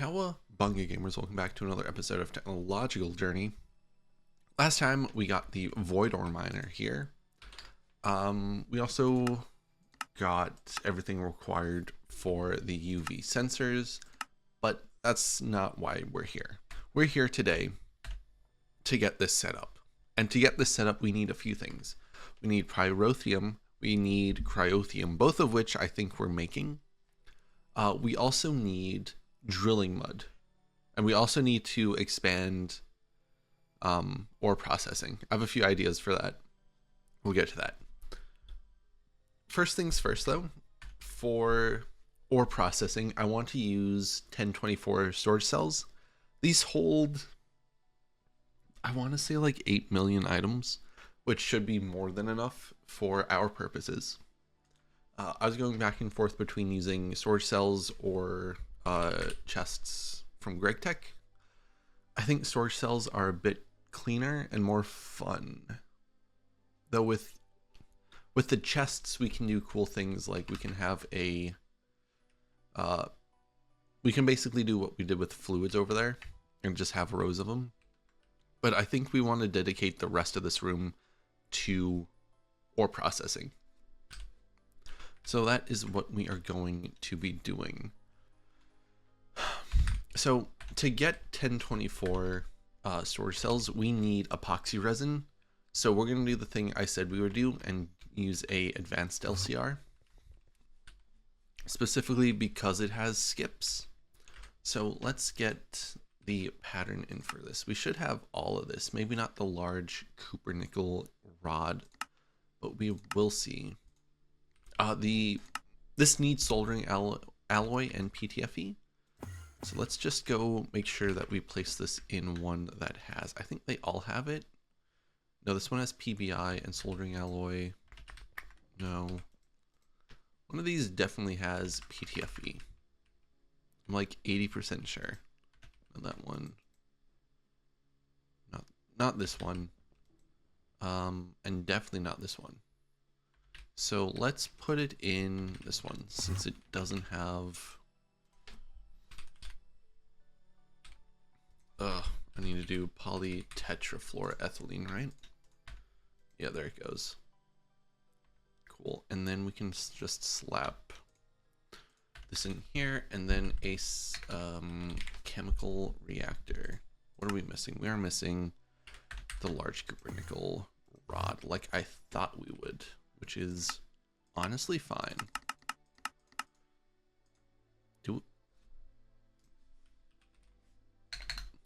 Cowabunga gamers, welcome back to another episode of Technological Journey. Last time we got the Void Ore Miner here. We also got everything required for the UV sensors, but that's not why we're here. We're here today to get this set up. And to get this set up, we need a few things. We need pyrotheum, we need cryothium, both of which I think we're making. We also need drilling mud, and we also need to expand ore processing. I have a few ideas for that. We'll get to that. First things first though, for ore processing, I want to use 1024 storage cells. These hold, I want to say like 8 million items, which should be more than enough for our purposes. I was going back and forth between using storage cells or chests from Greg Tech. I think storage cells are a bit cleaner and more fun. Though with the chests, we can do cool things like we can have a we can basically do what we did with fluids over there and just have rows of them. But I think we want to dedicate the rest of this room to ore processing. So that is what we are going to be doing. So to get 1024 storage cells, we need epoxy resin. So we're going to do the thing I said we would do and use a advanced LCR, specifically because it has skips. So let's get the pattern in for this. We should have all of this, maybe not the large copper nickel rod, but we will see. This needs soldering alloy and PTFE. So let's just go make sure that we place this in one that has, I think they all have it. No, this one has PBI and soldering alloy. No. One of these definitely has PTFE. I'm like 80% sure. And that one. Not this one. And definitely not this one. So let's put it in this one since it doesn't have. I need to do polytetrafluoroethylene, right? Yeah, there it goes. Cool. And then we can just slap this in here, and then a chemical reactor. What are we missing? We are missing the large copper nickel rod, like I thought we would, which is honestly fine.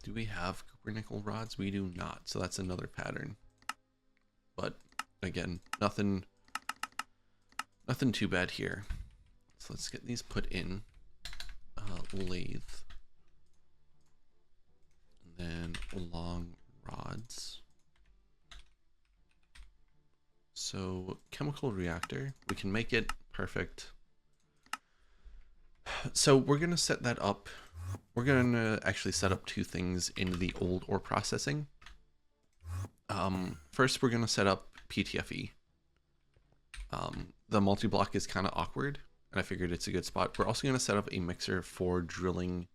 Do we have copper nickel rods? We do not, so that's another pattern. But again, nothing too bad here. So let's get these put in lathe, and then long rods. So chemical reactor, we can make it perfect. So we're gonna set that up. We're gonna actually set up two things in the old ore processing. First, we're gonna set up PTFE. The multi-block is kind of awkward, and I figured it's a good spot. We're also gonna set up a mixer for drilling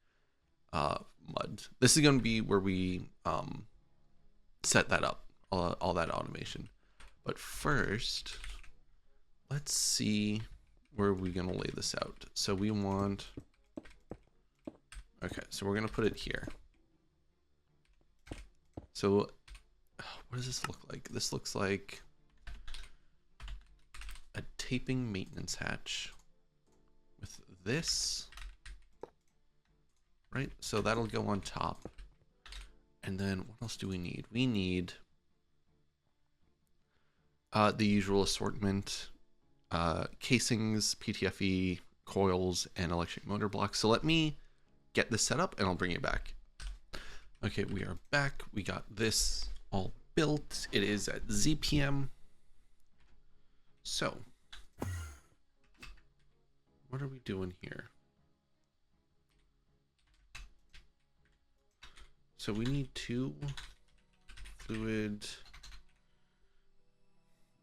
mud. This is gonna be where we set that up, all that automation. But first, let's see where we're gonna lay this out. So we want. Okay, so we're gonna put it here. So what does this look like? This looks like a taping maintenance hatch with this, right? So that'll go on top. And then what else do we need? We need the usual assortment, casings, PTFE, coils, and electric motor blocks. So let me get this set up and I'll bring you back. Okay, we are back. We got this all built. It is at ZPM. So what are we doing here? So we need two fluid.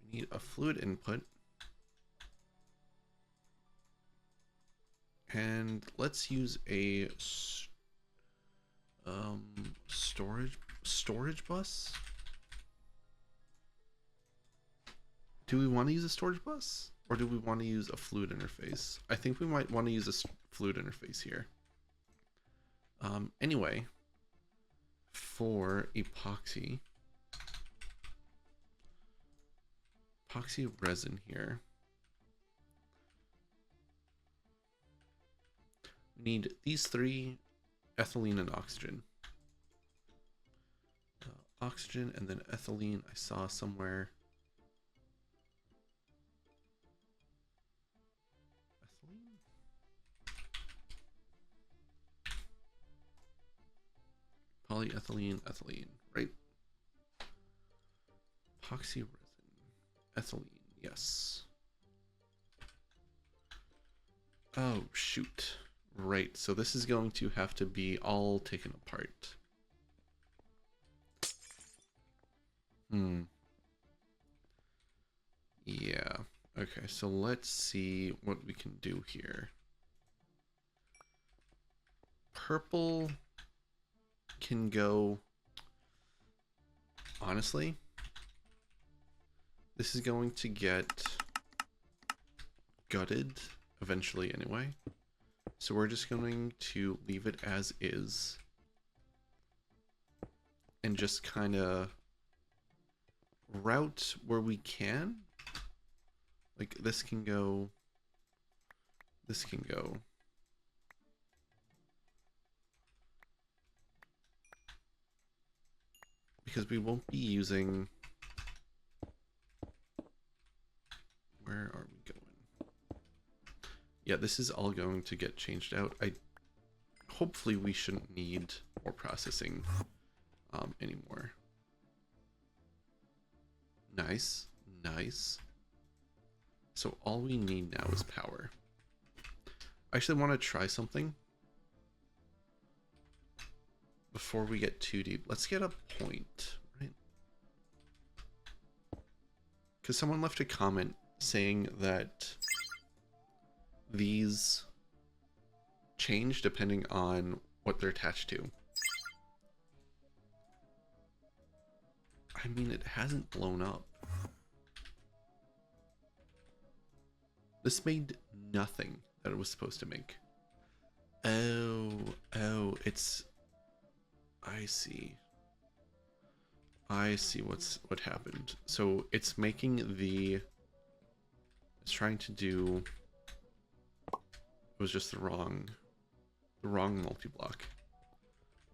We need a fluid input. And let's use a Storage bus? Do we want to use a storage bus? Or do we want to use a fluid interface? I think we might want to use a fluid interface here. Anyway, for epoxy resin here, we need these three: ethylene and oxygen. Oxygen and then ethylene. I saw somewhere. Ethylene? Polyethylene, ethylene, right? Epoxy resin, ethylene, yes. Oh, shoot. Right, so this is going to have to be all taken apart. Yeah. Okay, so let's see what we can do here. Purple can go... Honestly, this is going to get gutted eventually anyway. So we're just going to leave it as is. And just kind of route where we can. Like this can go. This can go. Because we won't be using... Where are we going? Yeah, this is all going to get changed out. Hopefully we shouldn't need more processing anymore. Nice, nice. So all we need now is power. I actually want to try something before we get too deep. Let's get a point, right? Because someone left a comment saying that these change depending on what they're attached to. I mean, it hasn't blown up. This made nothing that it was supposed to make. Oh, it's... I see what happened. So it's making the... It's trying to do... It was just the wrong multi-block.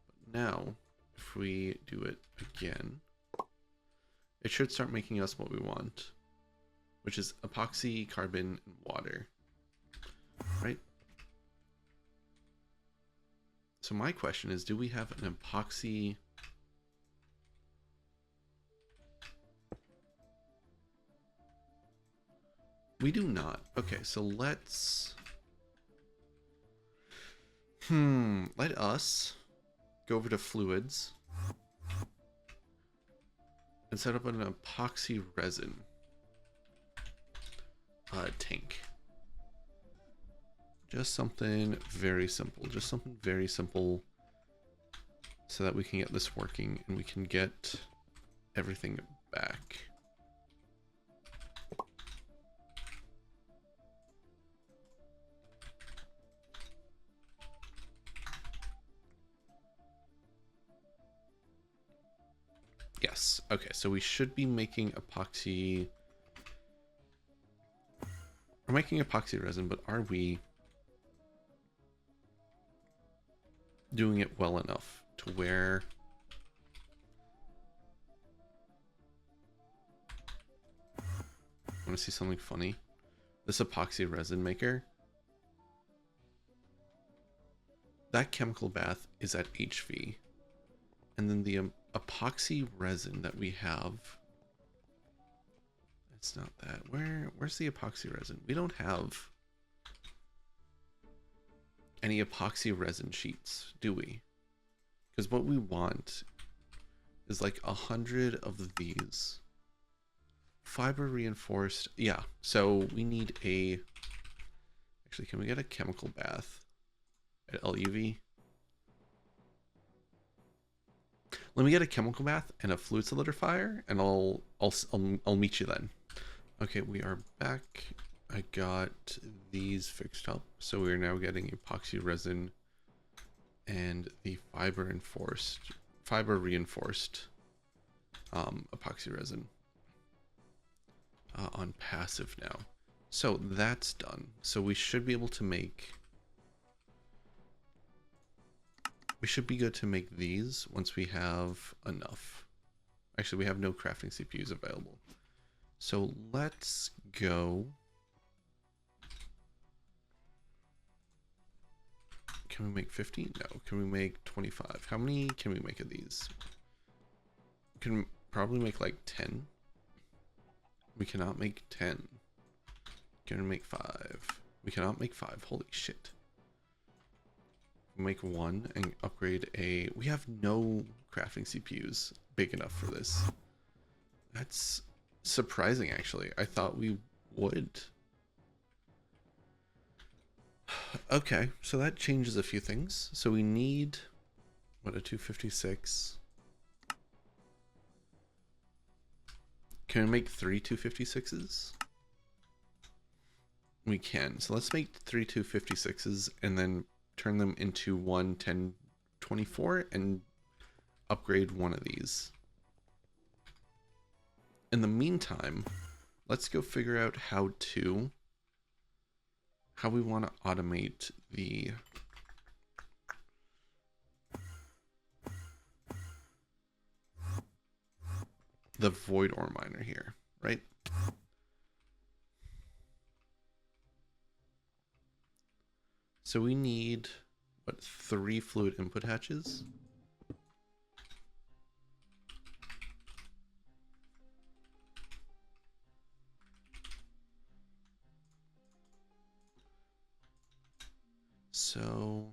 But now, if we do it again, it should start making us what we want, which is epoxy, carbon, and water, right? So my question is, do we have an epoxy? We do not. Okay, so let's... let us go over to fluids and set up an epoxy resin tank. Just something very simple. Just something very simple so that we can get this working and we can get everything back. Yes. Okay, so we should be making epoxy. We're making epoxy resin, but are we doing it well enough to where want to see something funny? This epoxy resin maker, that chemical bath is at HV, and then the epoxy resin that we have, it's not that. Where's the epoxy resin? We don't have any epoxy resin sheets, do we? Because what we want is like 100 of these. Fiber reinforced. Yeah, so we need a... Actually, can we get a chemical bath at LUV? Let me get a chemical bath and a fluid solidifier, and I'll meet you then. Okay, we are back. I got these fixed up, so we are now getting epoxy resin and the fiber reinforced epoxy resin on passive now. So that's done. So we should be able to make. We should be good to make these once we have enough. Actually, we have no crafting CPUs available. So let's go. Can we make 50? No. Can we make 25? How many can we make of these? Can probably make like 10. We cannot make 10. Can we make 5? We cannot make 5. Holy shit. Make 1 and upgrade a. We have no crafting CPUs big enough for this. That's surprising, actually. I thought we would. Okay, so that changes a few things. So we need what, a 256. Can we make 3 256s? We can. So let's make 3 256s and then turn them into 1 1024 and upgrade one of these. In the meantime, let's go figure out how we want to automate the void ore miner here, right? So we need, what, 3 fluid input hatches? So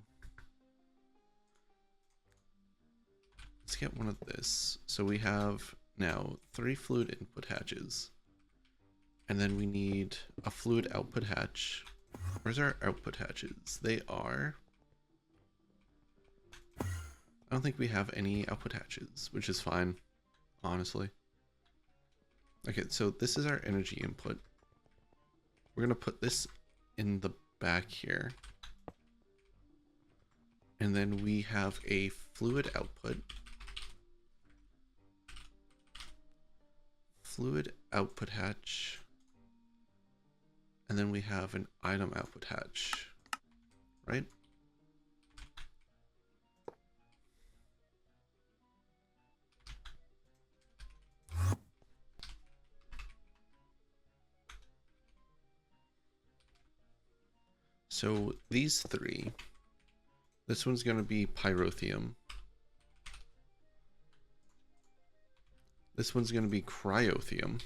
let's get one of this. So we have now 3 fluid input hatches. And then we need a fluid output hatch. Where's our output hatches? They are. I don't think we have any output hatches, which is fine, honestly. Okay, so this is our energy input. We're going to put this in the back here. And then we have a fluid output. Fluid output hatch. And then we have an item output hatch, right? So these 3, this one's going to be pyrotheum. This one's going to be cryotheum.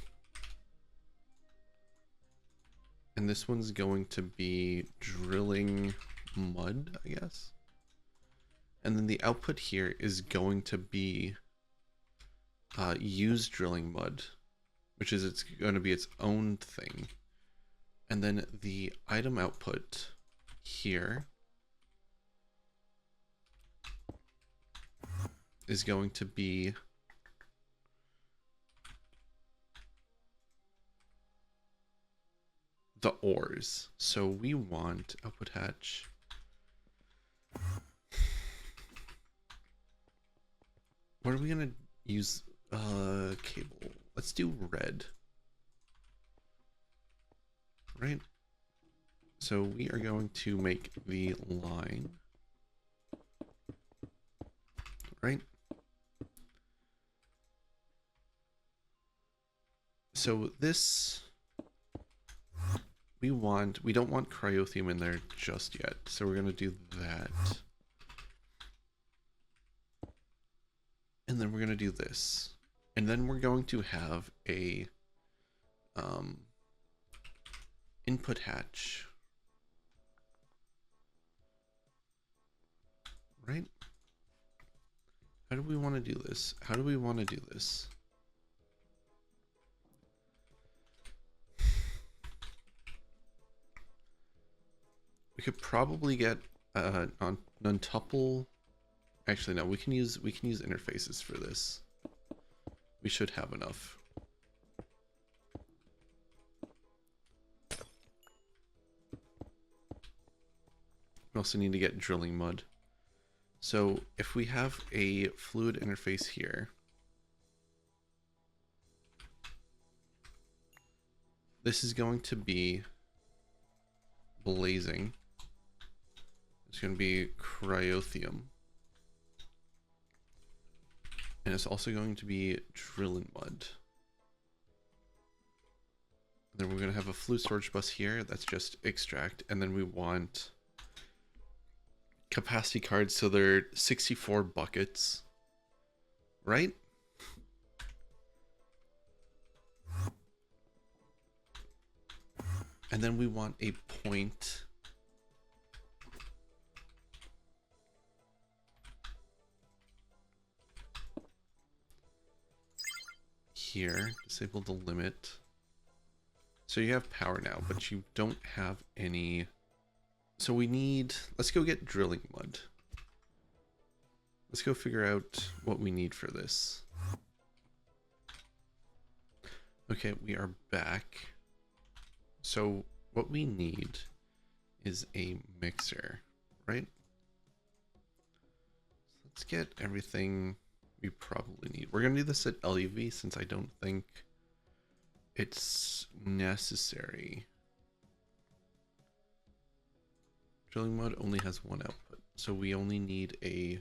And this one's going to be drilling mud, I guess. And then the output here is going to be used drilling mud, which is it's going to be its own thing. And then the item output here is going to be the ores. So we want output hatch. What are we gonna use? Cable. Let's do red. Right? So we are going to make the line. Right? So this, we don't want cryotheum in there just yet. So we're going to do that. And then we're going to do this. And then we're going to have a input hatch. Right? How do we want to do this? How do we want to do this? We could probably get non-tuple Actually, no, we can use interfaces for this. We should have enough. We also need to get drilling mud. So if we have a fluid interface here, this is going to be blazing. It's going to be cryothium. And it's also going to be drilling mud. And then we're going to have a fluid storage bus here. That's just extract. And then we want capacity cards. So they're 64 buckets, right? And then we want a point here. Disable the limit. So you have power now, but you don't have any. So we need, let's go get drilling mud. Let's go figure out what we need for this. Okay, we are back. So what we need is a mixer, right? Let's get everything we probably need. We're gonna do this at LUV since I don't think it's necessary. Drilling mud only has one output, so we only need a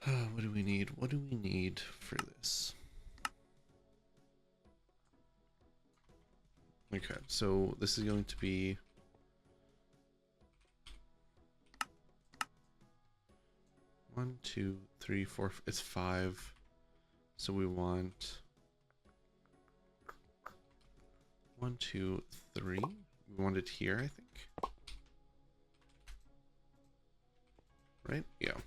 what do we need? What do we need for this? Okay, so this is going to be one, two, three, four. It's 5. So we want 1, 2, 3. We want it here, I think. Right? Yeah.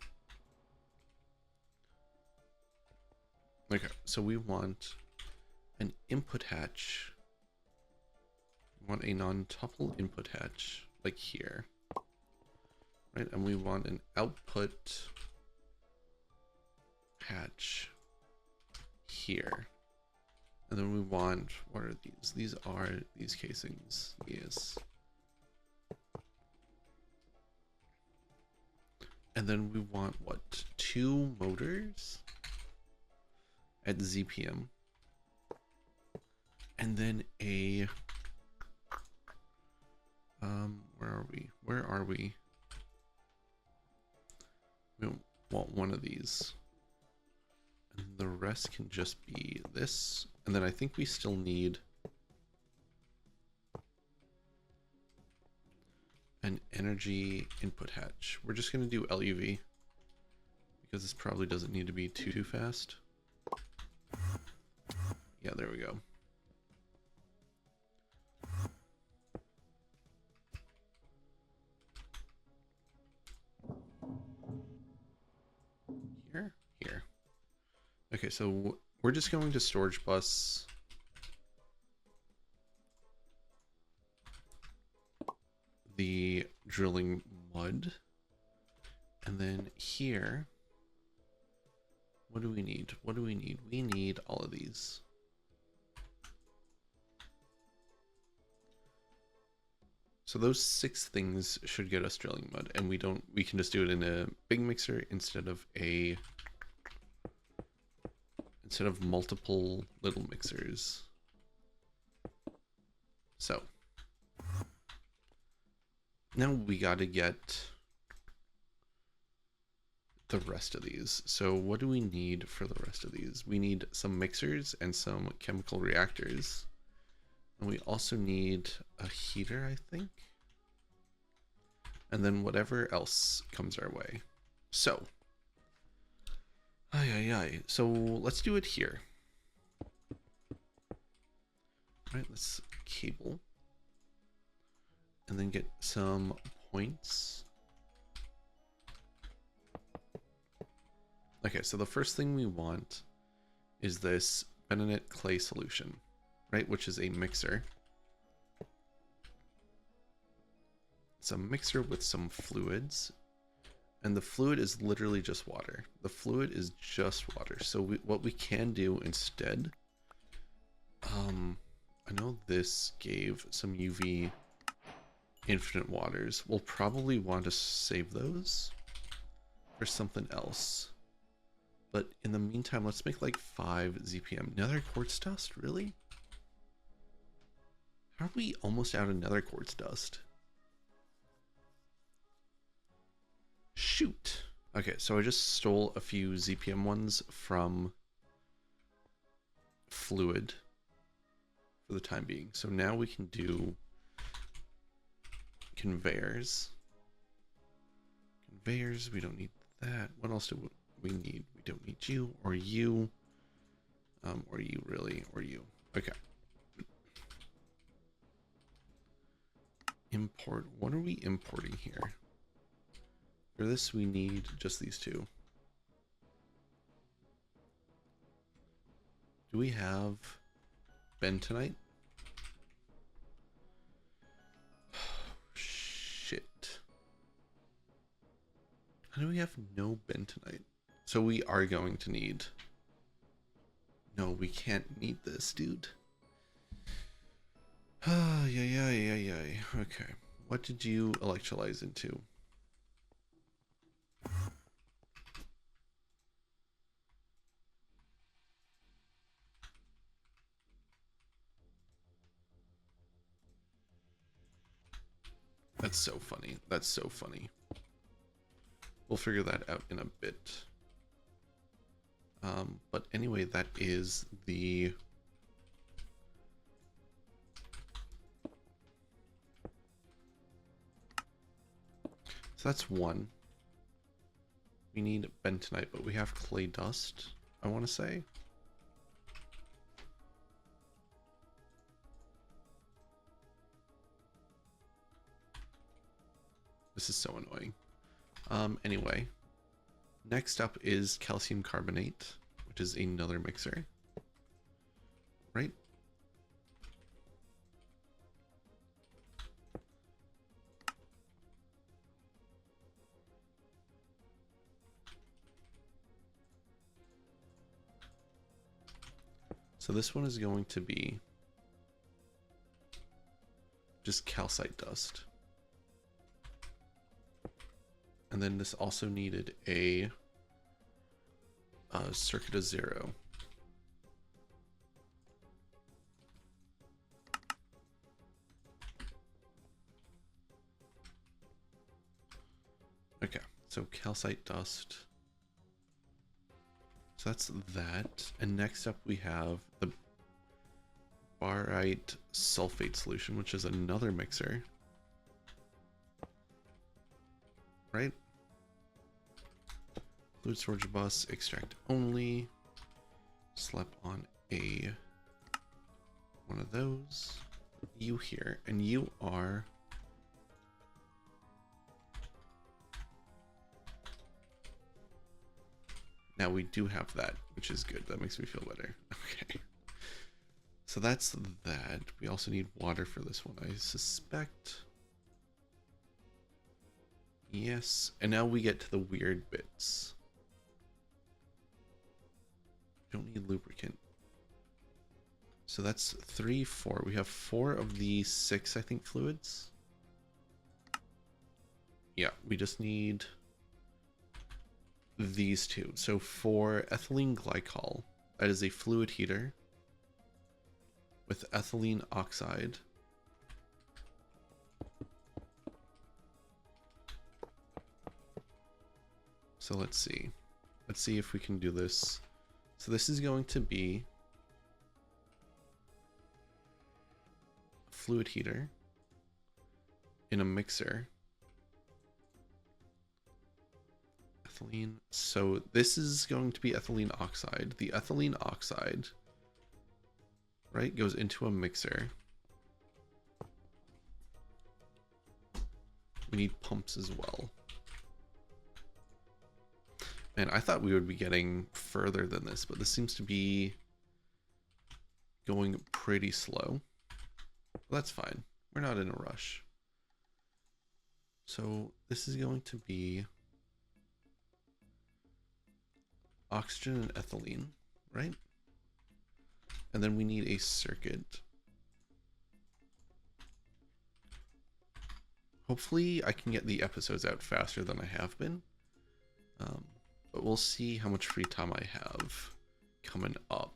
Okay, so we want an input hatch. We want a non-tuple input hatch, like here. Right, and we want an output hatch here. And then we want, what are these? These are these casings. Yes. And then we want what? 2 motors at ZPM. And then a where are we? Where are we? We want one of these. And the rest can just be this. And then I think we still need an energy input hatch. We're just going to do LUV because this probably doesn't need to be too fast. Yeah, there we go. Here. Okay, so we're just going to storage bus the drilling mud. And then here, what do we need? What do we need? We need all of these. So those 6 things should get us drilling mud, and we can just do it in a big mixer instead of multiple little mixers. So now we got to get the rest of these. So what do we need for the rest of these? We need some mixers and some chemical reactors. And we also need a heater, I think. And then whatever else comes our way. So, so let's do it here. Right, let's cable. And then get some points. Okay, so the first thing we want is this bentonite clay solution, right? Which is a mixer. It's a mixer with some fluids. And the fluid is literally just water. The fluid is just water. So what we can do instead, I know this gave some UV infinite waters. We'll probably want to save those for something else. But in the meantime, let's make like 5 ZPM. Nether quartz dust, really? How are we almost out of nether quartz dust? Shoot. Okay, so I just stole a few ZPM ones from fluid for the time being. So now we can do conveyors. Conveyors, we don't need that. What else do we need? We don't need you or you. Or you really, or you. Okay. Import, what are we importing here? For this, we need just these two. Do we have bentonite? Shit. How do we have no bentonite? So we are going to need... No, we can't need this, dude. Yeah. Okay. What did you electrolyze into? That's so funny. That's so funny. We'll figure that out in a bit. But anyway, that is the... So that's one. We need bentonite, but we have clay dust, I want to say. This is so annoying. Anyway, next up is calcium carbonate, which is another mixer, right? So this one is going to be just calcite dust. And then this also needed a circuit of 0. Okay, so calcite dust. So that's that. And next up we have the barite sulfate solution, which is another mixer. Right? Fluid storage bus, extract only. Slap on one of those. You here, and you are... Now we do have that, which is good. That makes me feel better. Okay. So that's that. We also need water for this one, I suspect. Yes. And now we get to the weird bits. Don't need lubricant. So that's 3, 4. We have 4 of the 6, I think, fluids. Yeah, we just need these two. So for ethylene glycol, that is a fluid heater with ethylene oxide. So let's see. Let's see if we can do this. So this is going to be a fluid heater in a mixer. Ethylene. So this is going to be ethylene oxide. The ethylene oxide, right, goes into a mixer. We need pumps as well. And I thought we would be getting further than this, but this seems to be going pretty slow. That's fine. We're not in a rush. So this is going to be oxygen and ethylene, right? And then we need a circuit. Hopefully I can get the episodes out faster than I have been. But we'll see how much free time I have coming up.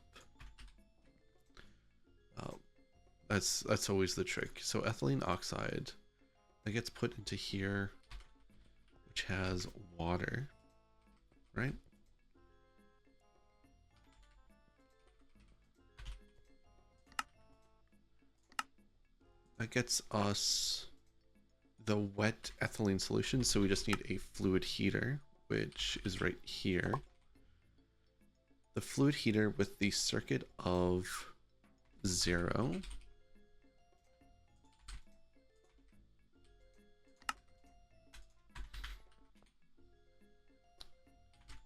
That's always the trick. So ethylene oxide, that gets put into here, which has water, right? That gets us the wet ethylene solution, so we just need a fluid heater, which is right here. The fluid heater with the circuit of 0.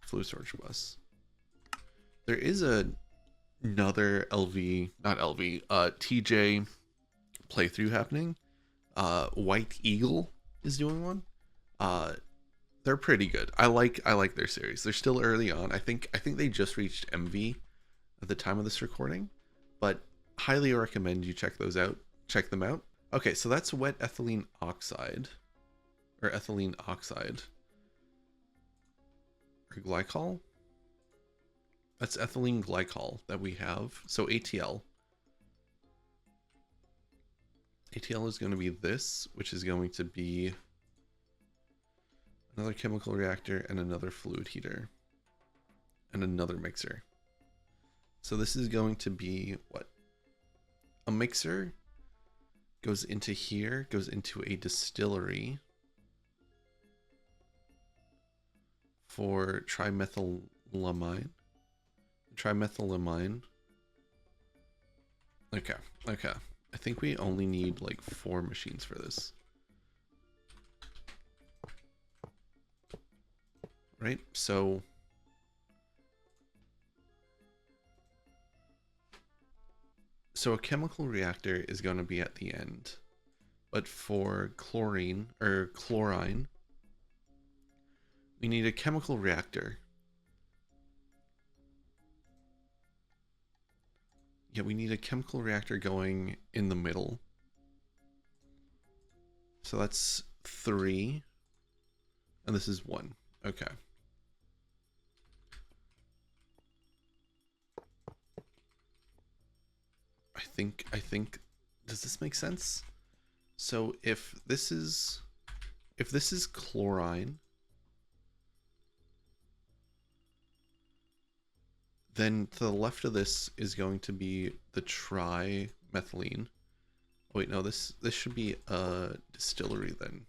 Fluid storage bus. There is another TJ playthrough happening. White Eagle is doing one. They're pretty good. I like their series. They're still early on. I think they just reached MV at the time of this recording, but highly recommend you check those out. Check them out. Okay, so that's wet ethylene oxide, or ethylene oxide, or glycol. That's ethylene glycol that we have. So ATL. ATL is going to be this, which is going to be another chemical reactor and another fluid heater and another mixer. So this is going to be what? A mixer goes into here, goes into a distillery for trimethylamine. Okay. I think we only need like 4 machines for this. Right? So a chemical reactor is going to be at the end. But for chlorine or chlorine, we need a chemical reactor. Yeah, we need a chemical reactor going in the middle. So that's 3. And this is 1. Okay. I think, does this make sense? So if this is chlorine, then to the left of this is going to be the trimethylene. Oh, wait, no, this should be a distillery then.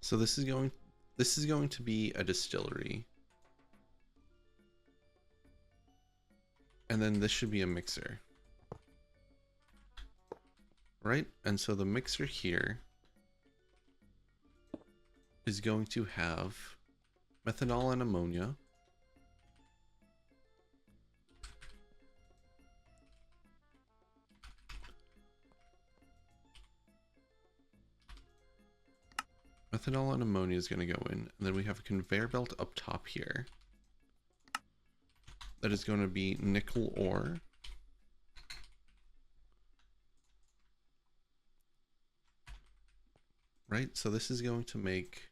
So this is going to be a distillery. And then this should be a mixer. Right? And so the mixer here is going to have methanol and ammonia. Methanol and ammonia is going to go in, and then we have a conveyor belt up top here that is going to be nickel ore. Right? So this is going to make...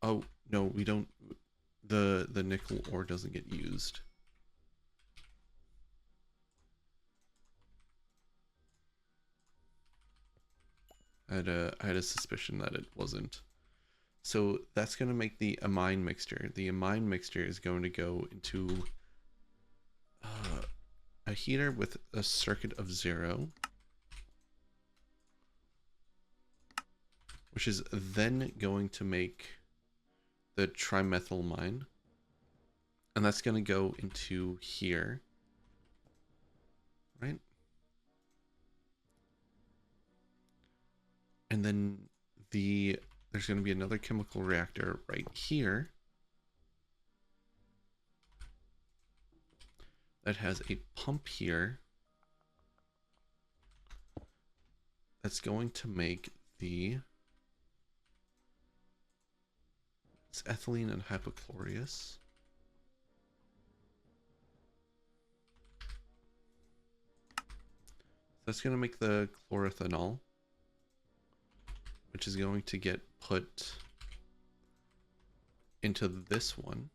Oh, no, we don't... The nickel ore doesn't get used. I had a suspicion that it wasn't. So that's going to make the amine mixture. The amine mixture is going to go into a heater with a circuit of 0, which is then going to make the trimethylamine, and that's going to go into here, right? And then there's going to be another chemical reactor right here that has a pump here that's going to make the it's ethylene and hypochlorous. That's going to make the chlorothanol, which is going to get put into this one.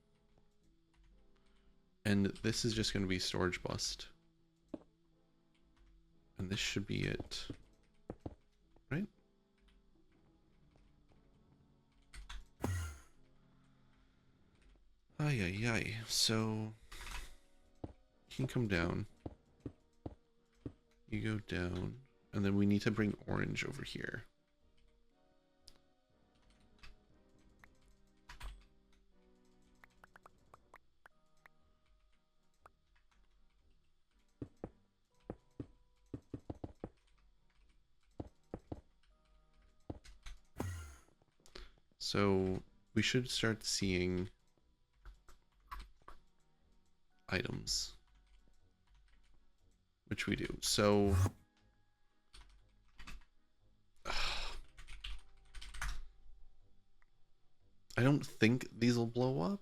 And this is just going to be storage bust. And this should be it, right? Ay, ay, ay. So you can come down. You go down. And then we need to bring orange over here. So we should start seeing items, which we do. So I don't think these will blow up,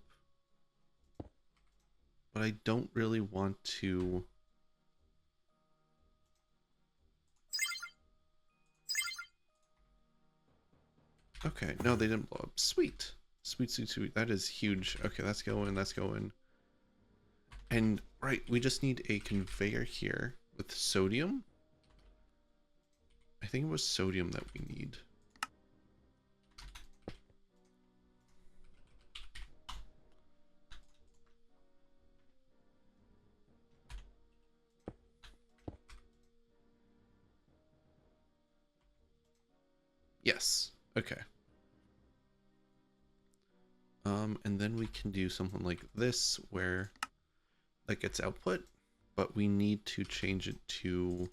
but I don't really want to. Okay, no, they didn't blow up. Sweet. Sweet, sweet, sweet. That is huge. Okay, that's going, that's going. And, right, we just need a conveyor here with sodium. I think it was sodium that we need. Yes. Okay. And then we can do something like this where that gets output, but we need to change it to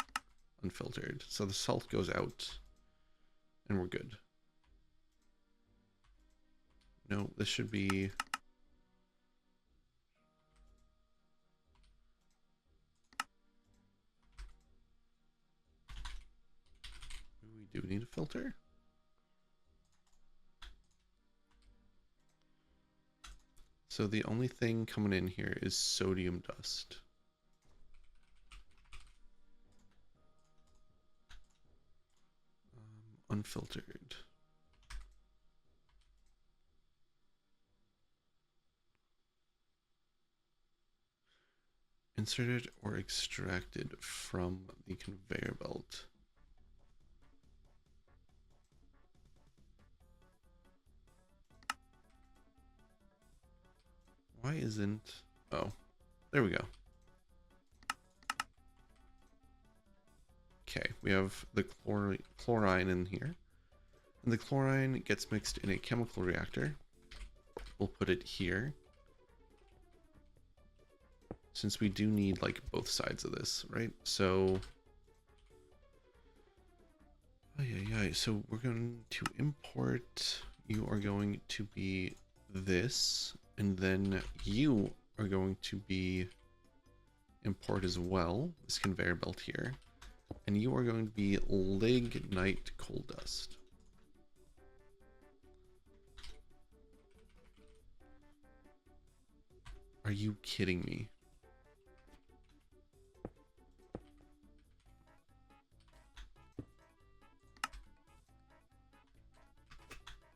unfiltered. So the salt goes out and we're good. No, this should be... We do need a filter. So the only thing coming in here is sodium dust. Unfiltered. Inserted or extracted from the conveyor belt. Why isn't... Oh, there we go. Okay, we have the chlorine in here. And the chlorine gets mixed in a chemical reactor. We'll put it here. Since we do need like both sides of this, right? So... So we're going to import. You are going to be this. And then you are going to be import as well, this conveyor belt here. And you are going to be lignite coal dust. Are you kidding me?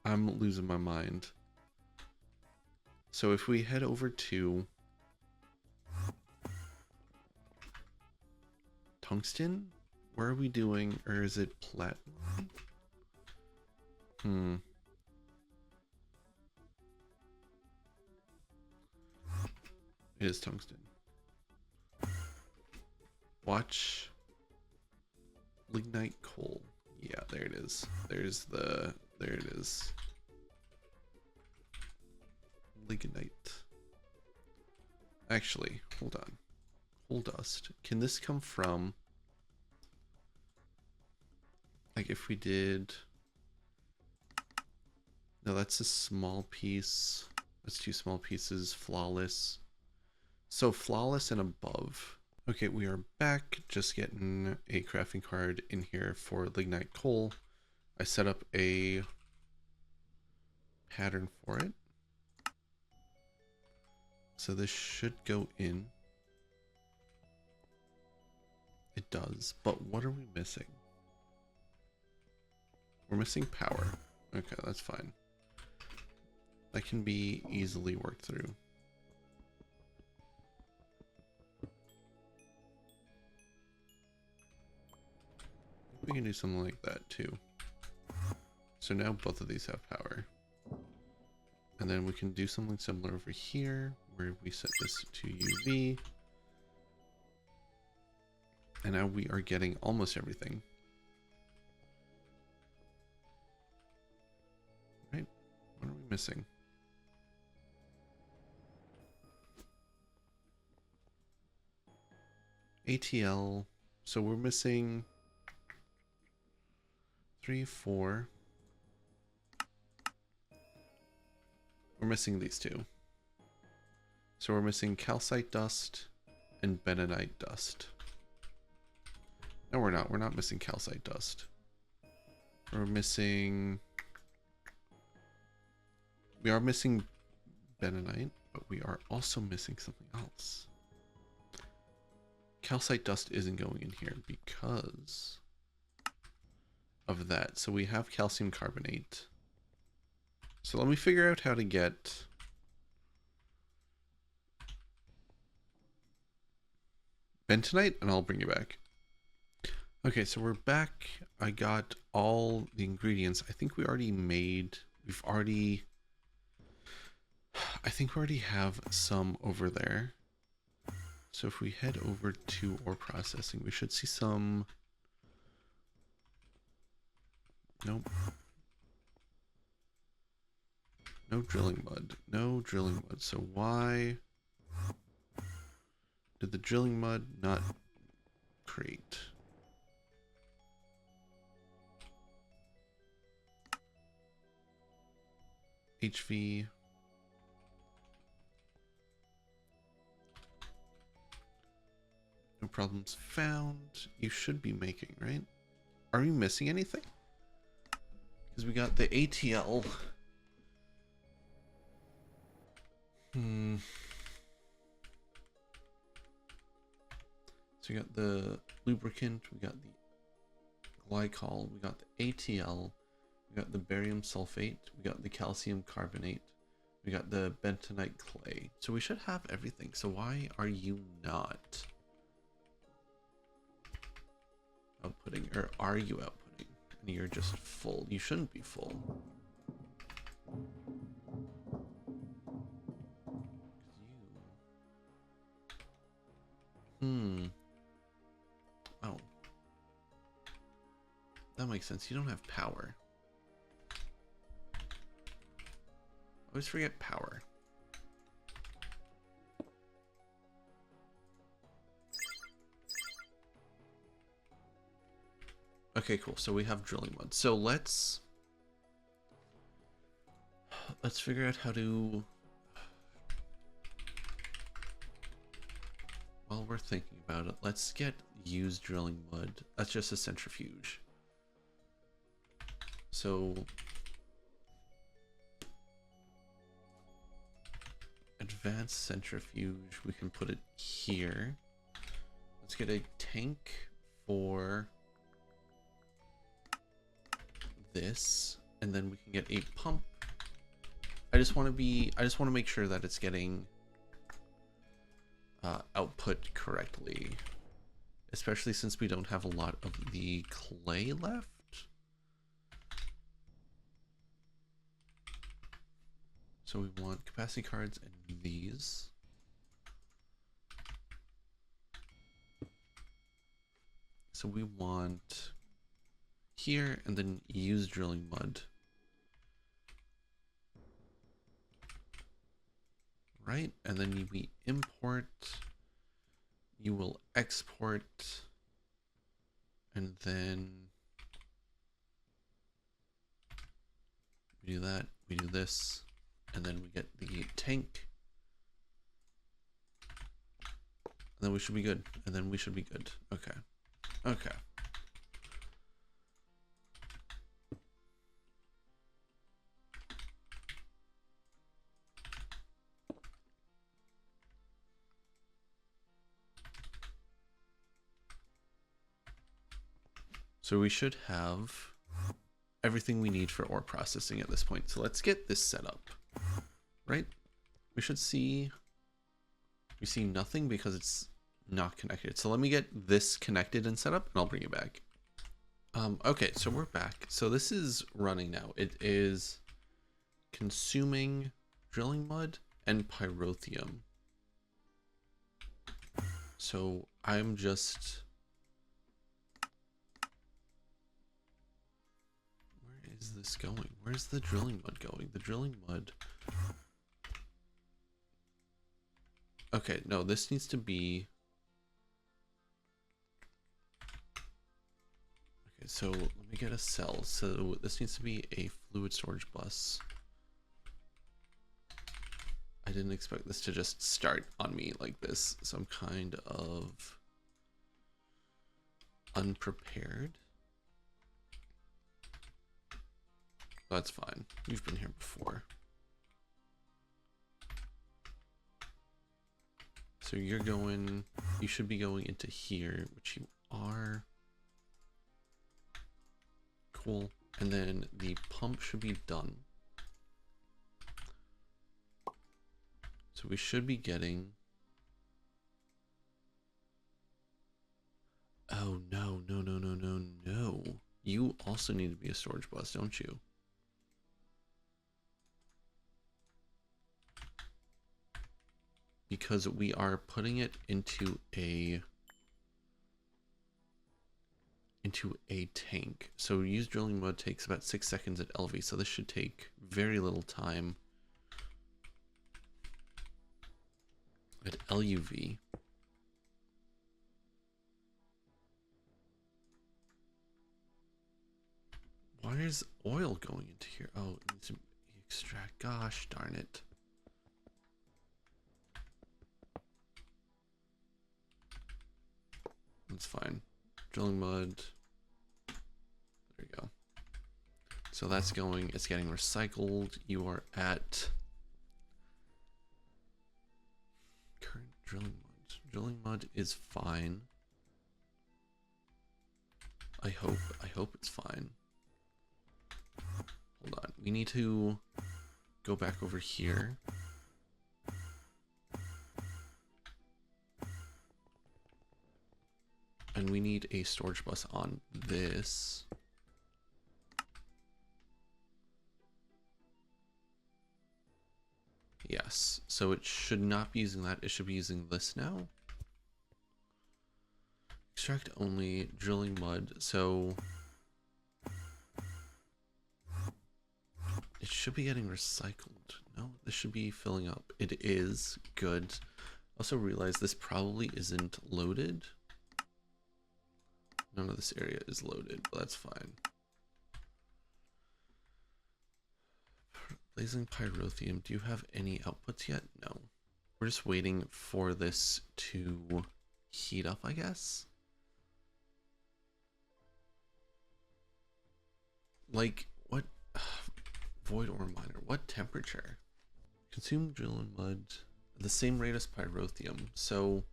I'm losing my mind. So if we head over to tungsten, where are we doing? Or is it platinum? It is tungsten. Watch lignite coal. Yeah, there it is. There it is. Lignite. Actually, hold on. Coal dust. Can this come from... Like if we did... No, that's a small piece. That's two small pieces. Flawless. So flawless and above. Okay, we are back, just getting a crafting card in here for lignite coal. I set up a pattern for it. So this should go in. It does, but what are we missing? We're missing power. Okay, that's fine. That can be easily worked through. We can do something like that too. So now both of these have power. And then we can do something similar over here where we set this to UV. And now we are getting almost everything. Right? What are we missing? ATL. So we're missing 3, 4. We're missing these two. So we're missing calcite dust and bentonite dust. No, we're not. We're not missing calcite dust. We're missing... We are missing bentonite, but we are also missing something else. Calcite dust isn't going in here because of that. So we have calcium carbonate. So let me figure out how to get bentonite and I'll bring you back. Okay, so we're back. I got all the ingredients. I think we already made, I think we already have some over there. So if we head over to ore processing, we should see some, nope. No drilling mud. No drilling mud. So why did the drilling mud not create? HV. No problems found. You should be making, right? Are we missing anything? Because we got the ATL. So we got the lubricant, we got the glycol, we got the ATL, we got the barium sulfate, we got the calcium carbonate, we got the bentonite clay. So we should have everything. So why are you not outputting, or are you outputting? And you're just full. You shouldn't be full. Oh. That makes sense. You don't have power. I always forget power. Okay, cool. So we have drilling mud. So let's figure out how to... While we're thinking about it, let's get used drilling mud. That's just a centrifuge. So advanced centrifuge, we can put it here. Let's get a tank for this, and then we can get a pump. I just want to make sure that it's getting output correctly, especially since we don't have a lot of the clay left. So we want capacity cards and these. So we want here and then use drilling mud. Right? And then we import, you will export, and then we do that, we do this, and then we get the tank. And then we should be good. And then we should be good. Okay. Okay. So we should have everything we need for ore processing at this point. So let's get this set up, right? We should see, we see nothing because it's not connected. So let me get this connected and set up and I'll bring you back. Okay, so we're back. So this is running now. It is consuming drilling mud and pyrotheum. So I'm just, where is this going? Where's the drilling mud going? The drilling mud. Okay, no, this needs to be, okay, so let me get a cell. So this needs to be a fluid storage bus. I didn't expect this to just start on me like this, so I'm kind of unprepared. That's fine. You've been here before. So you're going, you should be going into here, which you are. Cool. And then the pump should be done. So we should be getting, oh no, no, no, no, no, no. You also need to be a storage bus, don't you? Because we are putting it into a tank. So use drilling mud takes about 6 seconds at LV, so this should take very little time at LUV. Why is oil going into here? Oh, it needs to extract. Gosh darn it. That's fine. Drilling mud. There you go. So that's going, it's getting recycled. You are at current drilling mud. Drilling mud is fine. I hope it's fine. Hold on. We need to go back over here. And we need a storage bus on this. Yes, so it should not be using that. It should be using this now. Extract only, drilling mud. So it should be getting recycled. No, this should be filling up. It is good. Also realize this probably isn't loaded. None of this area is loaded, but that's fine. Blazing pyrotheum, do you have any outputs yet? No. We're just waiting for this to heat up, I guess. Like, what? Void ore miner, what temperature? Consume drill and mud at the same rate as pyrotheum, so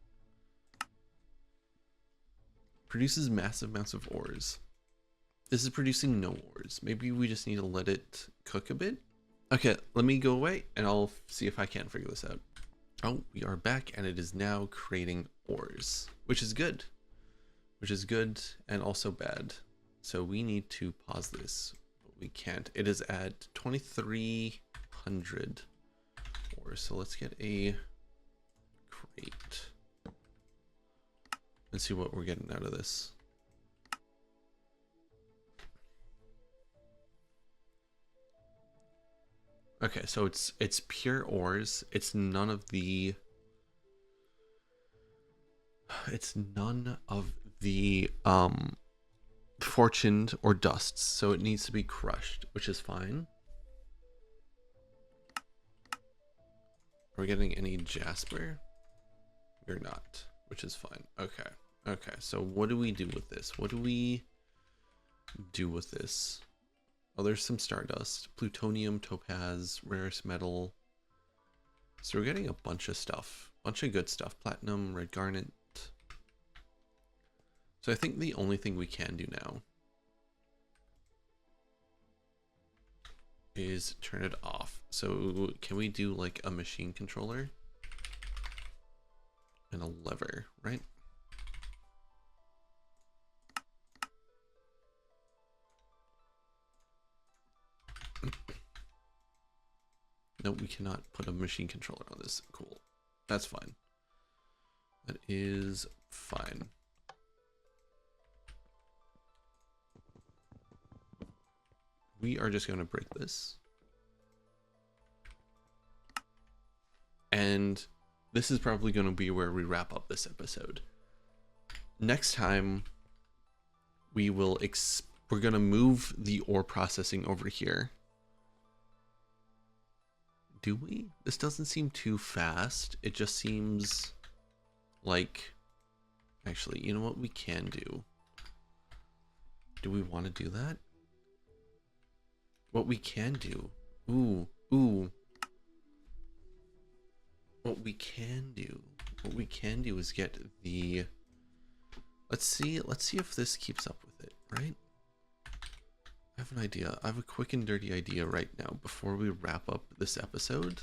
produces massive amounts of ores. This is producing no ores. Maybe we just need to let it cook a bit. Okay, let me go away and I'll see if I can figure this out. Oh, we are back and it is now creating ores, which is good. Which is good and also bad. So we need to pause this, but we can't. It is at 2300 ores. So let's get a crate. Let's see what we're getting out of this. Okay, so it's pure ores. It's none of the fortuned or dusts, so it needs to be crushed, which is fine. Are we getting any jasper? We're not, which is fine. Okay. Okay. So what do we do with this? What do we do with this? Oh, there's some stardust, plutonium, topaz, rarest metal. So we're getting a bunch of stuff, bunch of good stuff. Platinum, red garnet. So I think the only thing we can do now is turn it off. So can we do like a machine controller and a lever, right? No, we cannot put a machine controller on this. Cool. That's fine. That is fine. We are just going to break this. And this is probably going to be where we wrap up this episode. Next time, we're going to move the ore processing over here. Do we? This doesn't seem too fast. It just seems like... Actually, you know what we can do? Do we want to do that? What we can do... Ooh. What we can do is get the... Let's see if this keeps up with it, right? I have an idea. I have a quick and dirty idea right now. Before we wrap up this episode,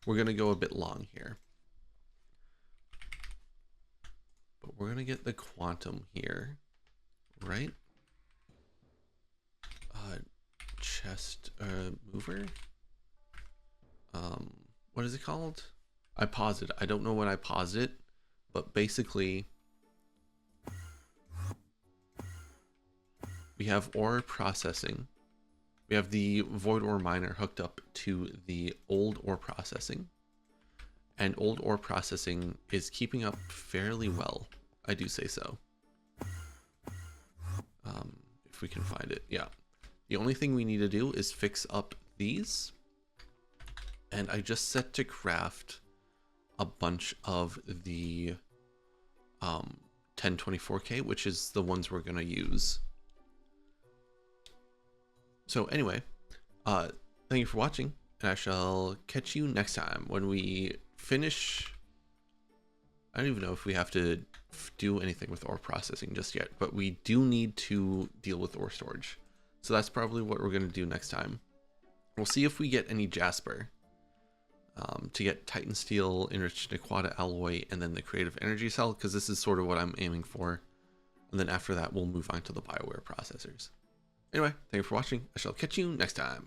we're going to go a bit long here. But we're going to get the quantum here, right? Chest mover. What is it called? I paused it. I don't know when I paused it, but basically we have ore processing. We have the void ore miner hooked up to the old ore processing, and old ore processing is keeping up fairly well. I do say so. If we can find it, yeah. The only thing we need to do is fix up these, and I just set to craft a bunch of the 1024K, which is the ones we're going to use. So anyway, thank you for watching, and I shall catch you next time when we finish. I don't even know if we have to do anything with ore processing just yet, but we do need to deal with ore storage. So that's probably what we're going to do next time. We'll see if we get any jasper to get Titan Steel, enriched Aquata alloy, and then the creative energy cell, because this is sort of what I'm aiming for. And then after that, we'll move on to the BioWare processors. Anyway, thank you for watching. I shall catch you next time.